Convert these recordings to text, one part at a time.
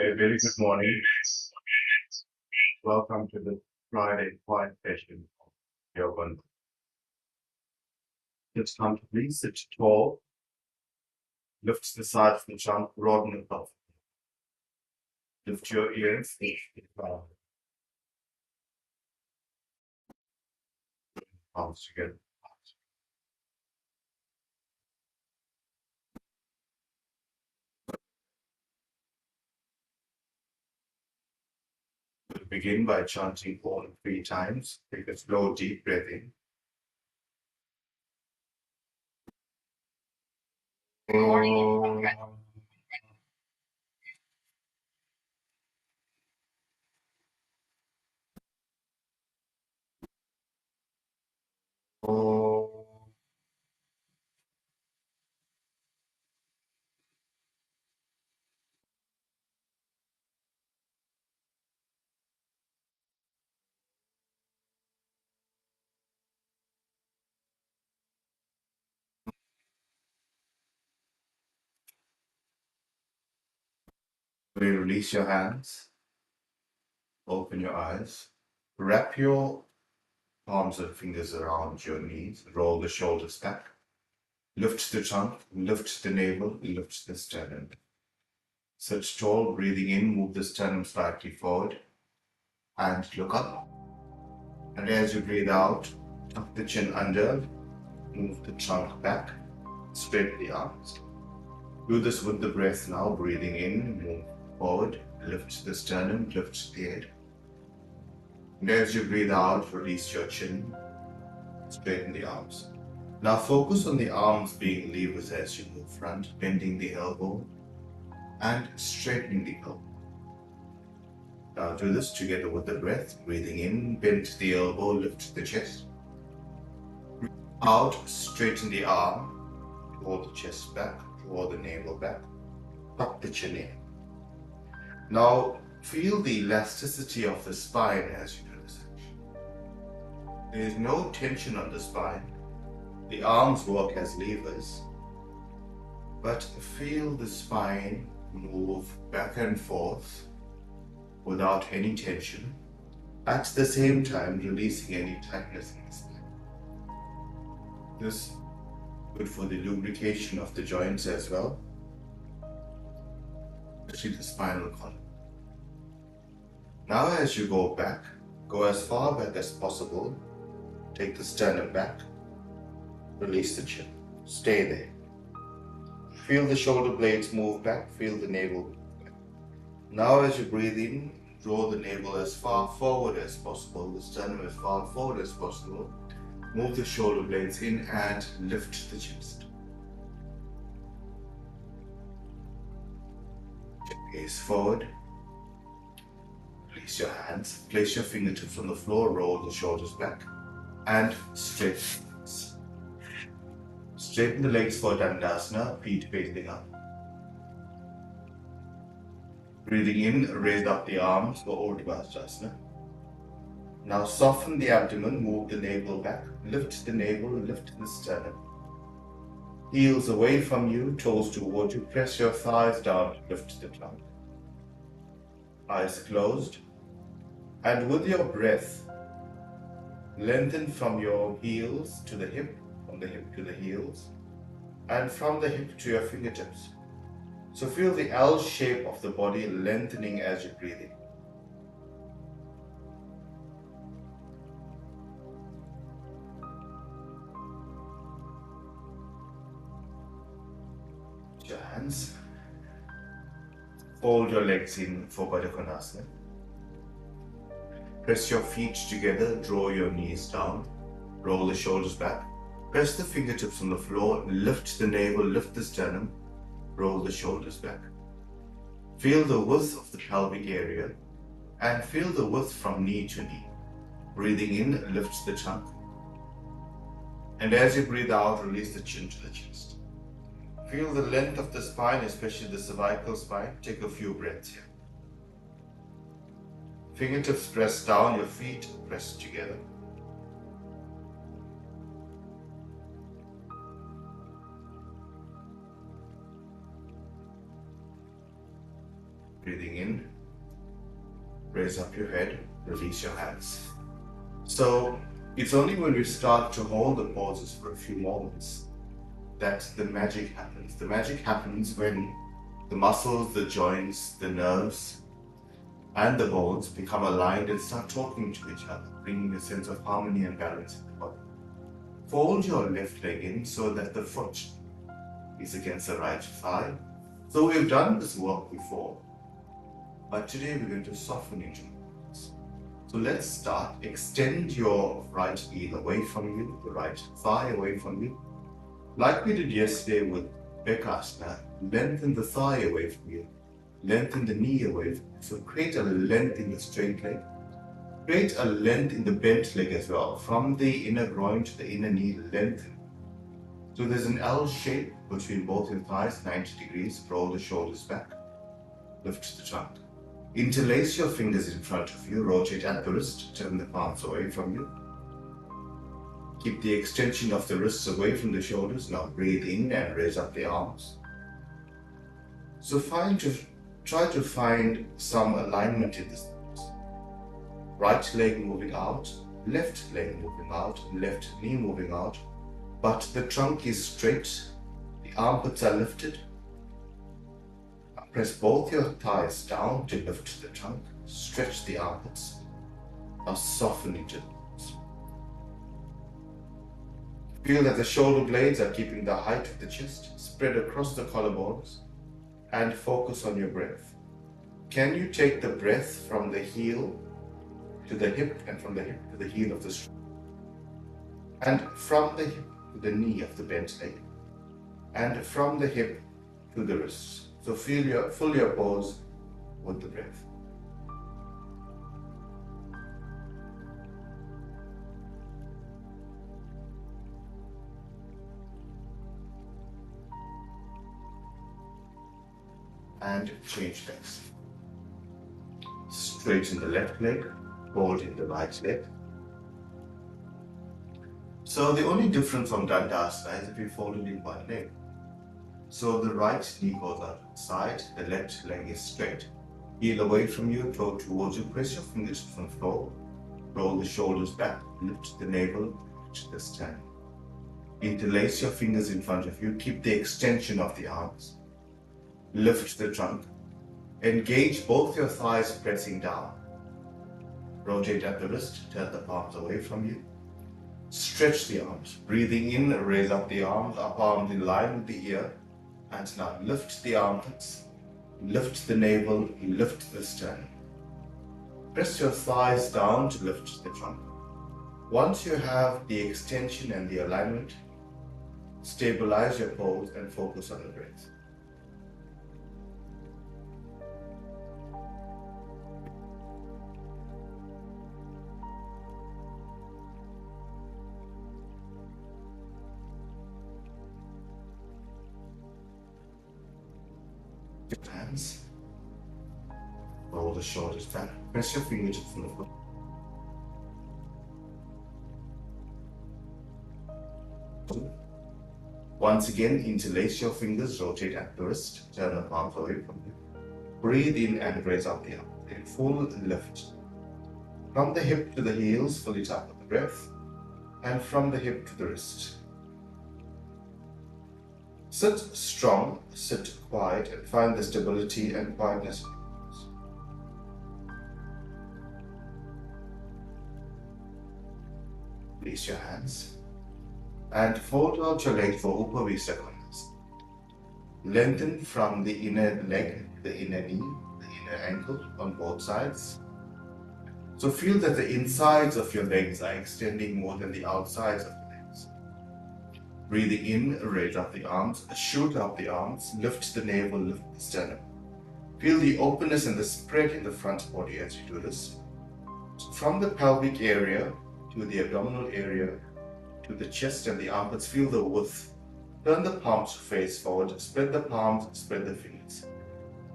A very good morning. Welcome to the Friday quiet session of Yoga. Just comfortably sit tall, lift the sides of the trunk, broaden the pelvis. Lift your ears, palms together. We'll begin by chanting Om 3 times. Take a slow, deep breath in. Release your hands. Open your eyes. Wrap your palms and fingers around your knees. Roll the shoulders back. Lift the trunk, lift the navel, lift the sternum. Sit tall, breathing in, move the sternum slightly forward and look up. And as you breathe out, tuck the chin under, move the trunk back, straighten the arms. Do this with the breath now, breathing in, move forward, lift the sternum, lift the head. And as you breathe out, release your chin, straighten the arms. Now focus on the arms being levers as you move front, bending the elbow and straightening the elbow. Now do this together with the breath, breathing in, bend the elbow, lift the chest. Breathe out, straighten the arm, draw the chest back, draw the navel back, tuck the chin in. Now feel the elasticity of the spine as you do this action. There is no tension on the spine. The arms work as levers, but feel the spine move back and forth without any tension, at the same time releasing any tightness in the spine. This is good for the lubrication of the joints as well, especially the spinal column. Now as you go back, go as far back as possible, take the sternum back, release the chin, stay there. Feel the shoulder blades move back, feel the navel move back. Now as you breathe in, draw the navel as far forward as possible, the sternum as far forward as possible. Move the shoulder blades in and lift the chest. Gaze forward. Release your hands. Place your fingertips on the floor. Roll the shoulders back and straighten. Straighten the legs for Dandasana, feet facing up. Breathing in, raise up the arms for Urdhva. Now soften the abdomen, move the navel back, lift the navel, lift the sternum. Heels away from you, toes toward you, press your thighs down to lift the trunk. Eyes closed. And with your breath, lengthen from your heels to the hip, from the hip to the heels, and from the hip to your fingertips. So feel the L shape of the body lengthening as you breathe in. Your hands. Fold your legs in for Baddha Konasana. Press your feet together, draw your knees down, roll the shoulders back. Press the fingertips on the floor, lift the navel, lift the sternum, roll the shoulders back. Feel the width of the pelvic area and feel the width from knee to knee. Breathing in, lift the trunk. And as you breathe out, release the chin to the chest. Feel the length of the spine, especially the cervical spine. Take a few breaths here. Fingertips press down, your feet press together. Breathing in, raise up your head, release your hands. So it's only when we start to hold the poses for a few moments that the magic happens. The magic happens when the muscles, the joints, the nerves, and the bones become aligned and start talking to each other, bringing a sense of harmony and balance in the body. Fold your left leg in so that the foot is against the right thigh. So we've done this work before, but today we're going to soften into it. So let's start. Extend your right heel away from you, the right thigh away from you. Like we did yesterday with Bekasana, lengthen the thigh away from you, lengthen the knee away from you. So create a length in the straight leg. Create a length in the bent leg as well. From the inner groin to the inner knee, lengthen. So there's an L shape between both your thighs, 90 degrees. Roll the shoulders back. Lift the trunk. Interlace your fingers in front of you. Rotate at the wrist. Turn the palms away from you. Keep the extension of the wrists away from the shoulders. Now breathe in and raise up the arms. So try to find some alignment in this. Right leg moving out, left leg moving out, left knee moving out, but the trunk is straight, the armpits are lifted. Press both your thighs down to lift the trunk, stretch the armpits, now soften into the arms. Feel that the shoulder blades are keeping the height of the chest, spread across the collarbones, and focus on your breath. Can you take the breath from the heel to the hip and from the hip to the heel of the shoulder, and from the hip to the knee of the bent leg, and from the hip to the wrists. So fill your pose with the breath. And change legs. Straighten the left leg, hold in the right leg. So the only difference from Dandasana is if you fold it in one leg. So the right knee goes out to the side, the left leg is straight. Heel away from you, toe towards you, press your fingers from the floor, roll the shoulders back, lift the navel, lift the sternum. Interlace your fingers in front of you, keep the extension of the arms. Lift the trunk. Engage both your thighs pressing down. Rotate at the wrist, turn the palms away from you. Stretch the arms. Breathing in, raise up the arms, upper arms in line with the ear. And now lift the armpits, lift the navel, lift the sternum. Press your thighs down to lift the trunk. Once you have the extension and the alignment, stabilize your pose and focus on the breath. Hands. Roll the shoulders back. Press your fingertips on the floor. Once again, interlace your fingers, rotate at the wrist, turn the palms away from you. Breathe in and raise up the arm. In full lift. From the hip to the heels, fill it up with the breath. And from the hip to the wrist. Sit strong, sit quiet, and find the stability and quietness. Release your hands and fold out your legs for Upavista Konasana. Lengthen from the inner leg, the inner knee, the inner ankle on both sides. So feel that the insides of your legs are extending more than the outsides of the legs. Breathing in, raise up the arms, shoot up the arms, lift the navel, lift the sternum. Feel the openness and the spread in the front body as you do this. So from the pelvic area to the abdominal area to the chest and the armpits, feel the width. Turn the palms face forward, spread the palms, spread the fingers.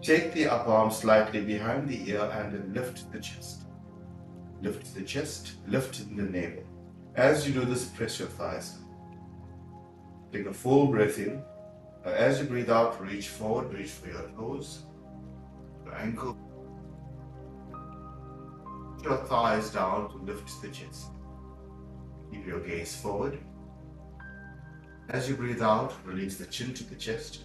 Take the upper arm slightly behind the ear and then lift the chest. Lift the chest, lift the navel. As you do this, press your thighs. Take a full breath in. As you breathe out, reach forward, reach for your toes. ankle. Put your thighs down to lift the chest. Keep your gaze forward. As you breathe out, release the chin to the chest.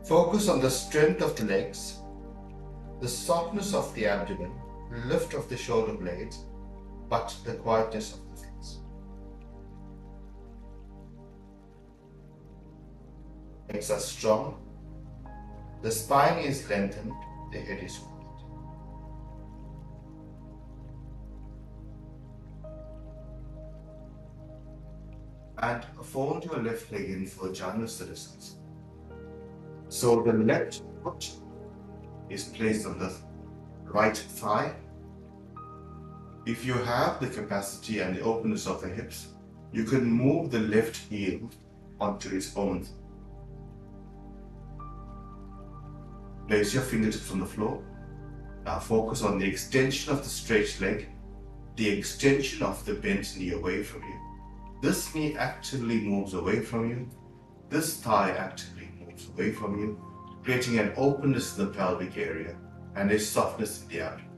Focus on the strength of the legs, the softness of the abdomen, lift of the shoulder blades, but the quietness of the face. Legs are strong, the spine is lengthened, the head is quiet. And fold your left leg in for Janusarasana. So the left foot is placed on the right thigh. If you have the capacity and the openness of the hips, you can move the left heel onto its own. Place your fingertips on the floor. Now focus on the extension of the straight leg, the extension of the bent knee away from you. This knee actively moves away from you. This thigh actively moves away from you, creating an openness in the pelvic area and a softness in the abdomen.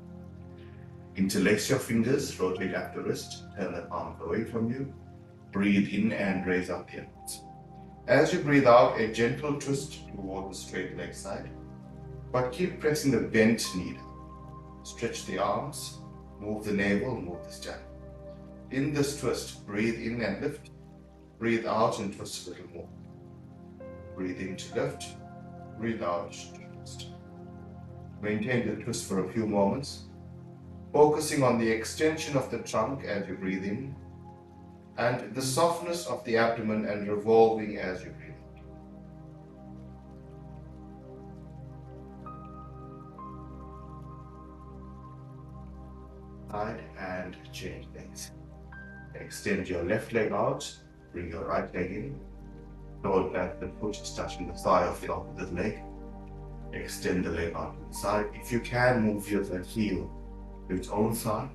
Interlace your fingers, rotate at the wrist, turn the palm away from you. Breathe in and raise up the arms. As you breathe out, a gentle twist toward the straight leg side, but keep pressing the bent knee down. Stretch the arms, move the navel, move the sternum. In this twist, breathe in and lift. Breathe out and twist a little more. Breathe in to lift. Breathe out to twist. Maintain the twist for a few moments, focusing on the extension of the trunk as you breathe in, and the softness of the abdomen and revolving as you breathe out. Side and change legs. Extend your left leg out, bring your right leg in. Note that the foot is touching the thigh of the opposite leg. Extend the leg out to the side. If you can, move your heel to its own side.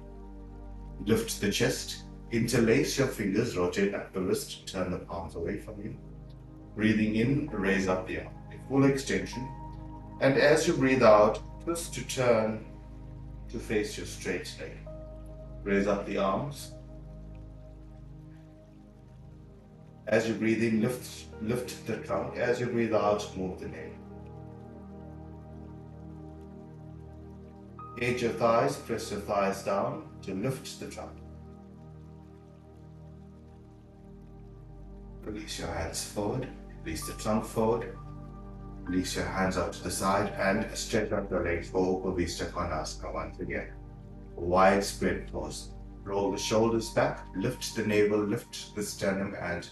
Lift the chest. Interlace your fingers, rotate at the wrist, turn the palms away from you. Breathing in, raise up the arm, a full extension. And as you breathe out, twist to turn to face your straight leg. Raise up the arms. As you breathe in, lift the trunk. As you breathe out, move the navel. Engage your thighs, press your thighs down to lift the trunk. Release your hands forward, release the trunk forward, release your hands out to the side and stretch out your legs for Upavishta Konasana once again. Wide spread pose. Roll the shoulders back, lift the navel, lift the sternum and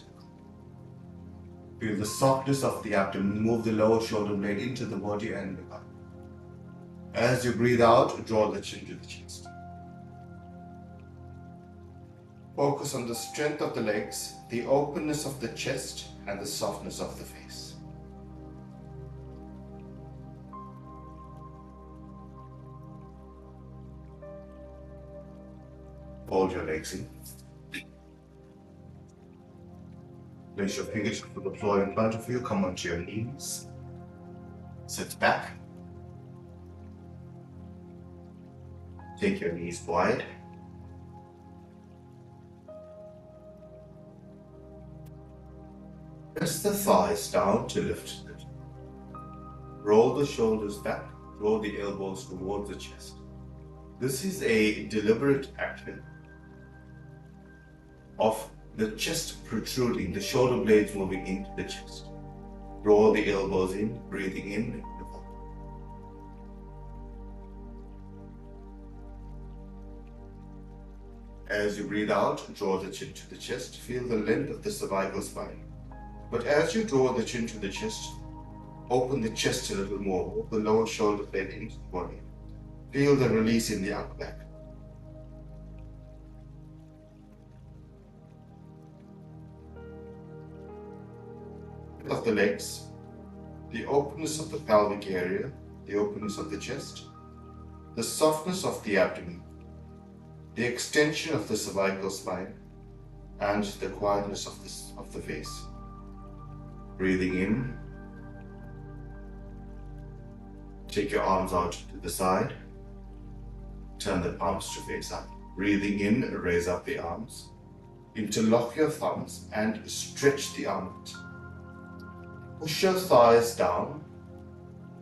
feel the softness of the abdomen. Move the lower shoulder blade into the body and look up. As you breathe out, draw the chin to the chest. Focus on the strength of the legs, the openness of the chest, and the softness of the face. Fold your legs in. Place your fingers to the floor in front of you. Come onto your knees. Sit back. Take your knees wide. Press the thighs down to lift it. Roll the shoulders back. Draw the elbows towards the chest. This is a deliberate action of the chest protruding, the shoulder blades moving into the chest. Draw the elbows in, breathing in. As you breathe out, draw the chin to the chest. Feel the length of the cervical spine. But as you draw the chin to the chest, open the chest a little more. Move the lower shoulder blade into the body. Feel the release in the upper back. Of the legs, the openness of the pelvic area, the openness of the chest, the softness of the abdomen, the extension of the cervical spine, and the quietness of the face. Breathing in, Take your arms out to the side. Turn the palms to face up. Breathing in, raise up the arms. Interlock your thumbs and stretch the armpit. Push your thighs down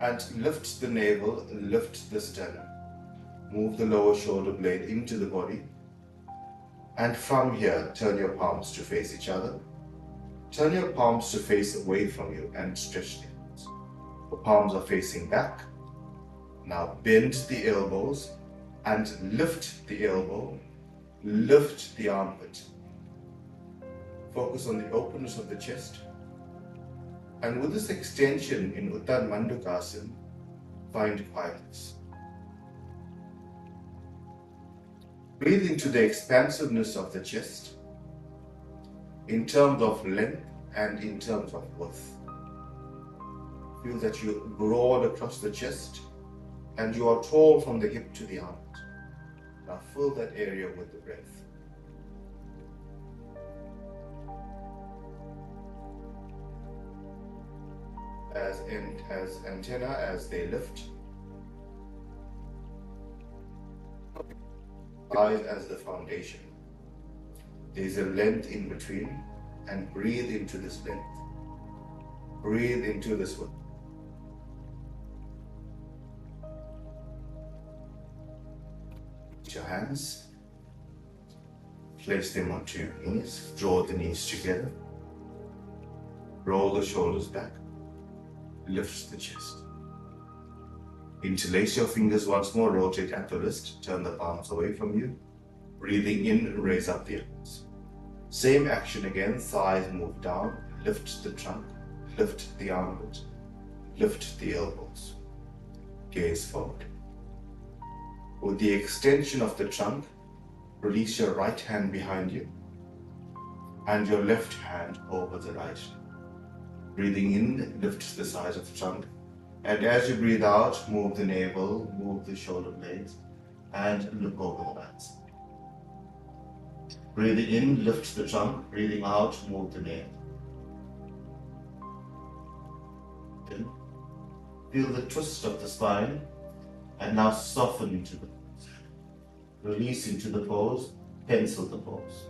and lift the navel, lift the sternum. Move the lower shoulder blade into the body. And from here, turn your palms to face each other. Turn your palms to face away from you and stretch the arms. The palms are facing back. Now bend the elbows and lift the elbow, lift the armpit. Focus on the openness of the chest. And with this extension in Uttan Mandukasana, find quietness. Breathe into the expansiveness of the chest in terms of length and in terms of width. Feel that you broad across the chest and you are tall from the hip to the armpit. Now fill that area with the breath. As antenna, as they lift. Eyes as the foundation. There is a length in between, and breathe into this length. Breathe into this one. Put your hands, place them onto your knees, draw the knees together, roll the shoulders back, lift the chest. Interlace your fingers once more, rotate at the wrist, turn the palms away from you. Breathing in, raise up the arms. Same action again, thighs move down, lift the trunk, lift the armpit, lift the elbows. Gaze forward. With the extension of the trunk, release your right hand behind you and your left hand over the right. Breathing in, lift the sides of the trunk. And as you breathe out, move the navel, move the shoulder blades, and look over the right side. Breathing in, lift the trunk. Breathing out, move the navel. Feel the twist of the spine, and now soften into the pose. Release into the pose, pencil the pose.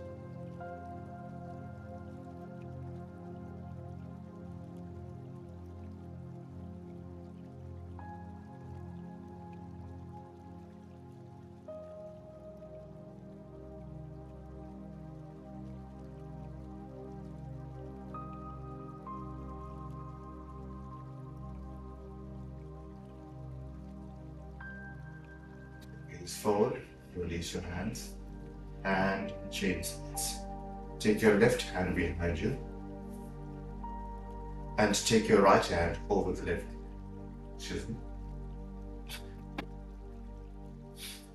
Gaze forward, release your hands, and chain splits. Take your left hand behind you, and take your right hand over the left. Excuse me.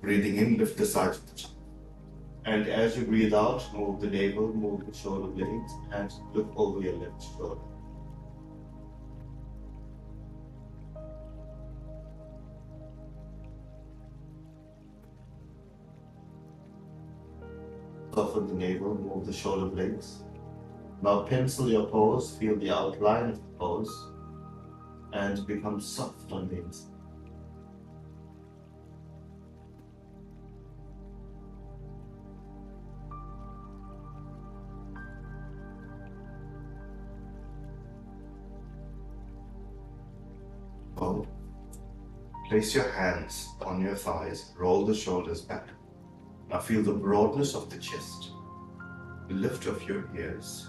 Breathing in, lift the sides of the chest. And as you breathe out, move the navel, move the shoulder blades, and look over your left shoulder. Soften the navel, move the shoulder blades. Now pencil your pose, feel the outline of the pose, and become soft on the inside. Hold. Place your hands on your thighs, roll the shoulders back. Now feel the broadness of the chest, the lift of your ears.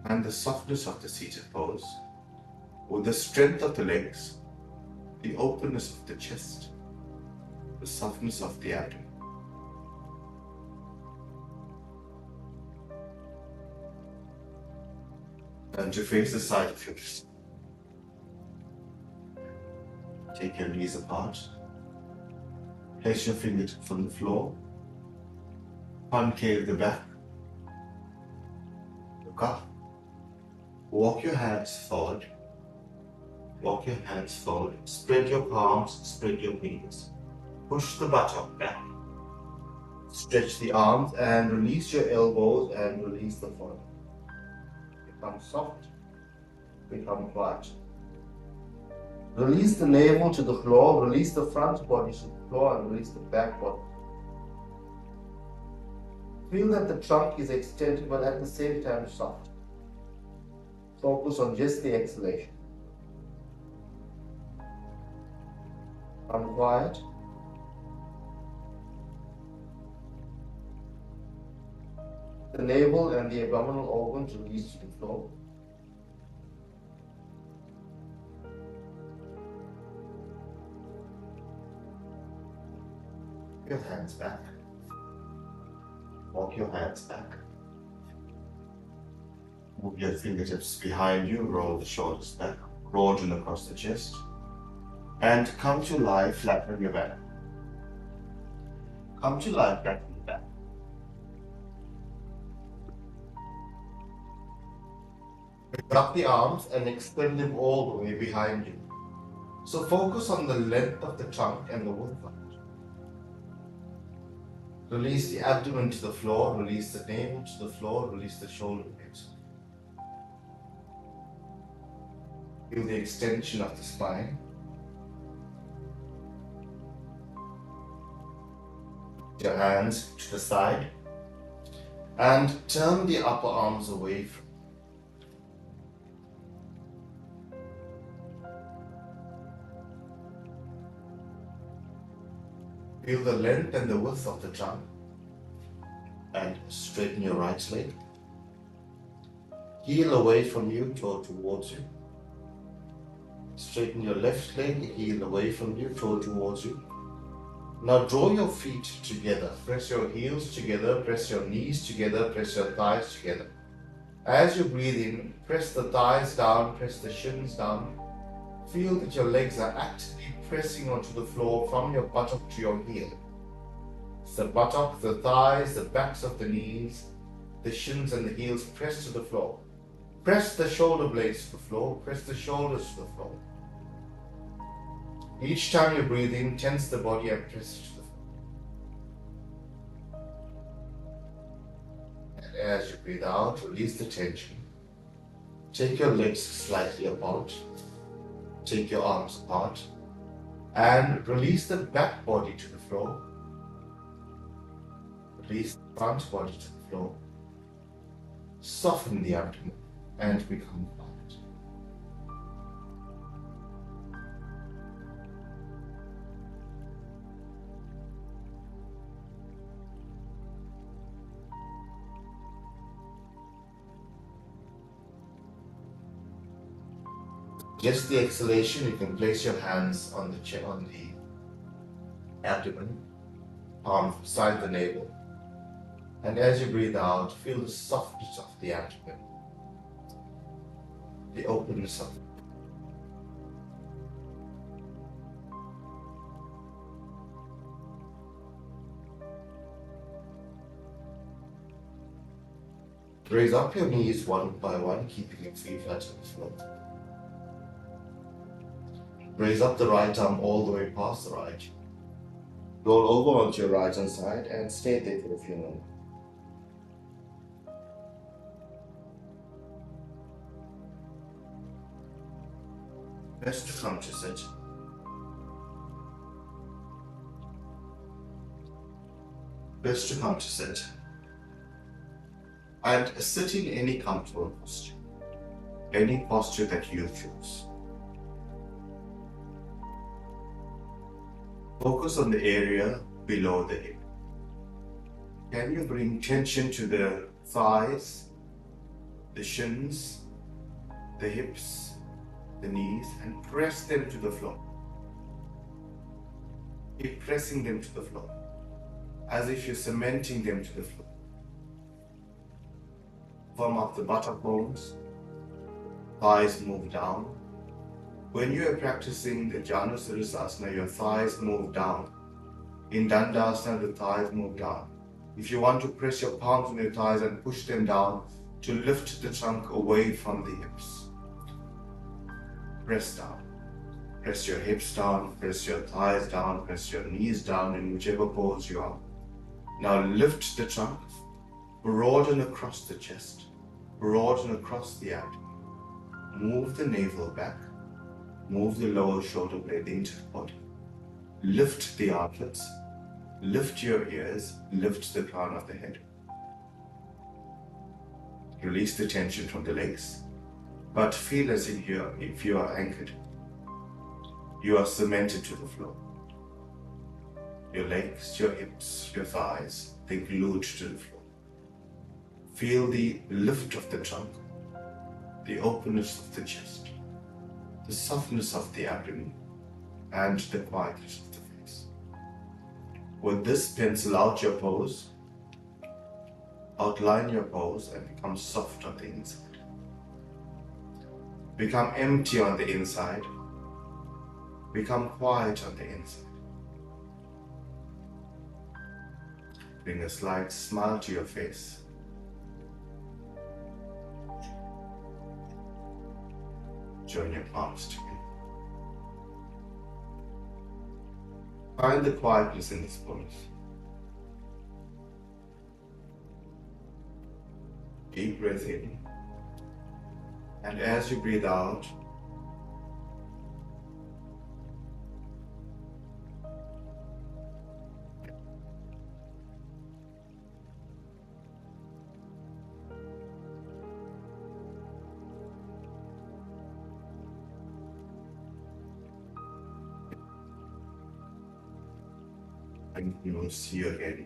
And the softness of the seated pose, with the strength of the legs, the openness of the chest, the softness of the abdomen. And to face the side of your chest. Take your knees apart. Place your fingertips on the floor. Concave the back. Look up. Walk your hands forward. Walk your hands forward. Spread your palms, spread your fingers. Push the buttock back. Stretch the arms and release your elbows and release the forehead. become soft, become quiet. Release the navel to the floor, release the front body to the floor, and release the back body. Feel that the trunk is extended but at the same time soft. Focus on just the exhalation. Become quiet. The navel and the abdominal organs release to the floor. Your hands back. Walk your hands back. Move your fingertips behind you, roll the shoulders back, broaden across the chest, and come to lie flat on your back. Come to lie flat on your back. Bring up the arms and extend them all the way behind you. So focus on the length of the trunk and the width of it. Release the abdomen to the floor, release the navel to the floor, release the shoulder blades. Feel the extension of the spine. Your hands to the side and turn the upper arms away from you. Feel the length and the width of the trunk and straighten your right leg. Heel away from you, toe towards you. Straighten your left leg, heel away from you, toe towards you. Now draw your feet together. Press your heels together, press your knees together, press your thighs together. As you breathe in, press the thighs down, press the shins down. Feel that your legs are actively pressing onto the floor from your buttock to your heel. It's the buttock, the thighs, the backs of the knees, the shins and the heels press to the floor. Press the shoulder blades to the floor, press the shoulders to the floor. Each time you breathe in, tense the body and press it to the floor. And as you breathe out, release the tension. Take your legs slightly apart. Take your arms apart. And release the back body to the floor. Release the front body to the floor. Soften the abdomen and become quiet. Just the exhalation, you can place your hands on the chest, on the abdomen, palm beside the navel. And as you breathe out, feel the softness of the abdomen, the openness of it. Raise up your knees one by one, keeping your feet flat on the floor. Raise up the right arm all the way past the right. Roll over onto your right hand side and stay there for a few moments. Best to come to sit. Best to come to sit. And sit in any comfortable posture. Any posture that you choose. Focus on the area below the hip. Can you bring tension to the thighs, the shins, the hips, the knees, and press them to the floor? Keep pressing them to the floor, as if you're cementing them to the floor. Firm up the buttock bones, thighs move down. When you are practicing the Janusarasasana, your thighs move down. In Dandasana, the thighs move down. If you want to press your palms on your thighs and push them down to lift the trunk away from the hips. Press down. Press your hips down, press your thighs down, press your knees down in whichever pose you are. Now lift the trunk, broaden across the chest. broaden across the abdomen. Move the navel back. Move the lower shoulder blade into the body. Lift the armpits. Lift your ears. Lift the crown of the head. Release the tension from the legs, but feel as if you are anchored. You are cemented to the floor. Your legs, your hips, your thighs, they're glued to the floor. Feel the lift of the trunk, the openness of the chest, the softness of the abdomen, and the quietness of the face. With this, pencil out your pose, outline your pose, and become soft on the inside. Become empty on the inside. Become quiet on the inside. Bring a slight smile to your face. Join your palms together. Find the quietness in this pose. Deep breath in. And as you breathe out, and you'll see you again.